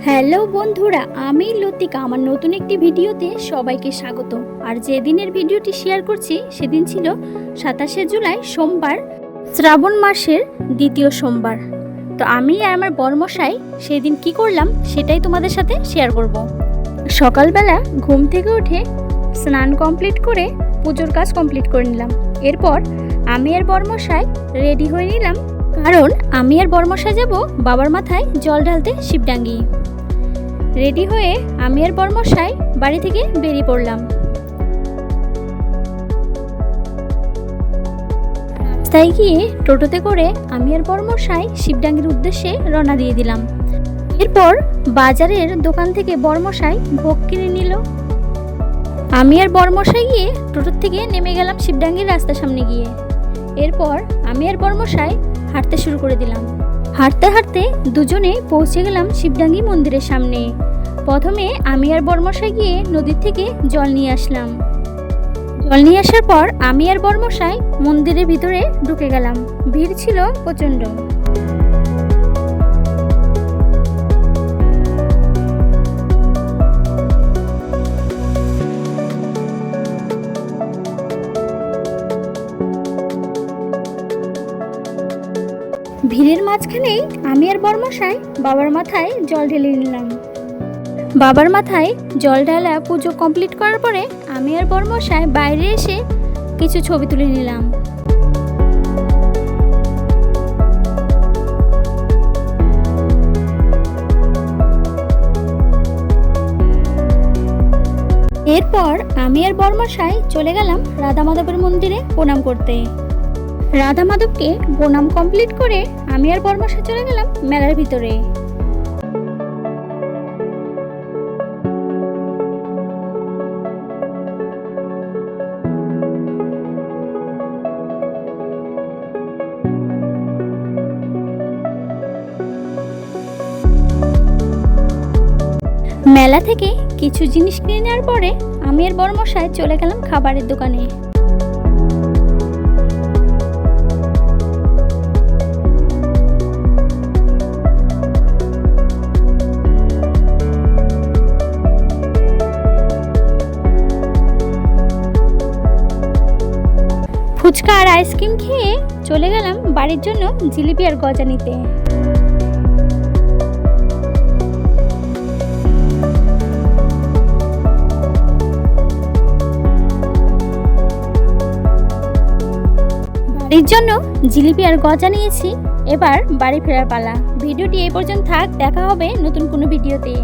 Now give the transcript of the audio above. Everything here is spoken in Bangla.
হ্যালো বন্ধুরা, আমি লতিকা। আমার নতুন একটি ভিডিওতে সবাইকে স্বাগত। আর যেদিনের ভিডিওটি শেয়ার করছি সেদিন ছিল 27শে জুলাই, সোমবার, শ্রাবণ মাসের দ্বিতীয় সোমবার। তো আমি আর আমার বরমশাই সেদিন কি করলাম সেটাই তোমাদের সাথে শেয়ার করব। সকালবেলা ঘুম থেকে উঠে স্নান কমপ্লিট করে পুজোর কাজ কমপ্লিট করে নিলাম। এরপর আমি আর বরমশাই রেডি হয়ে নিলাম, কারণ আমি আর বরমশাই যাব বাবার মাথায় জল ঢালতে শিবডাঙ্গি। রেডি হয়ে আমি আর বরমশাই বাড়ি থেকে বেরিয়ে পড়লাম। রাস্তায় গিয়ে টোটোতে করে আমি আর বরমশাই শিবডাঙ্গির উদ্দেশ্যে রওনা দিয়ে দিলাম। এরপর বাজারের দোকান থেকে বরমশাই ভোগ কিনে নিল। আমি আর বরমশাই গিয়ে টোটোর থেকে নেমে গেলাম শিবডাঙ্গির রাস্তার সামনে গিয়ে। এরপর আমি আর বরমশাই হাঁটতে শুরু করে দিলাম। হাঁটতে হাঁটতে দুজনে পৌঁছে গেলাম শিবডাঙ্গি মন্দিরের সামনে। প্রথমে আমি আর বরমশাই গিয়ে নদীর থেকে জল নিয়ে আসলাম। জল নিয়ে আসার পর আমি আর বরমশাই মন্দিরের ভিতরে ঢুকে গেলাম। ভিড় ছিল প্রচণ্ড। ভিড়ের মাঝখানেই আমি আর বরমশাই বাবার মাথায় জল ঢেলে নিলাম। বাবার মাথায় জল ঢালা পুজো কমপ্লিট করার পরে আমি আর বরমশাই বাইরে এসে কিছু ছবি তুলে নিলাম। এরপর আমি আর বরমশাই চলে গেলাম রাধা মাধবের মন্দিরে প্রণাম করতে। রাধা মাধবকে প্রণাম কমপ্লিট করে আমি আর বরমশাই চলে গেলাম মেলার ভিতরে। মেলা থেকে কিছু জিনিস কিনে নেওয়ার পরে আমি আর বরমশাই চলে গেলাম খাবারের দোকানে। ফুচকা আর আইসক্রিম খেয়ে চলে গেলাম বাড়ির জন্য জিলিপি আর গজা নিতে। বাড়ির জন্য জিলিপি আর গজা নিয়েছি। এবার বাড়ি ফেরার পালা। ভিডিওটি এই পর্যন্ত থাক, দেখা হবে নতুন কোনো ভিডিওতে।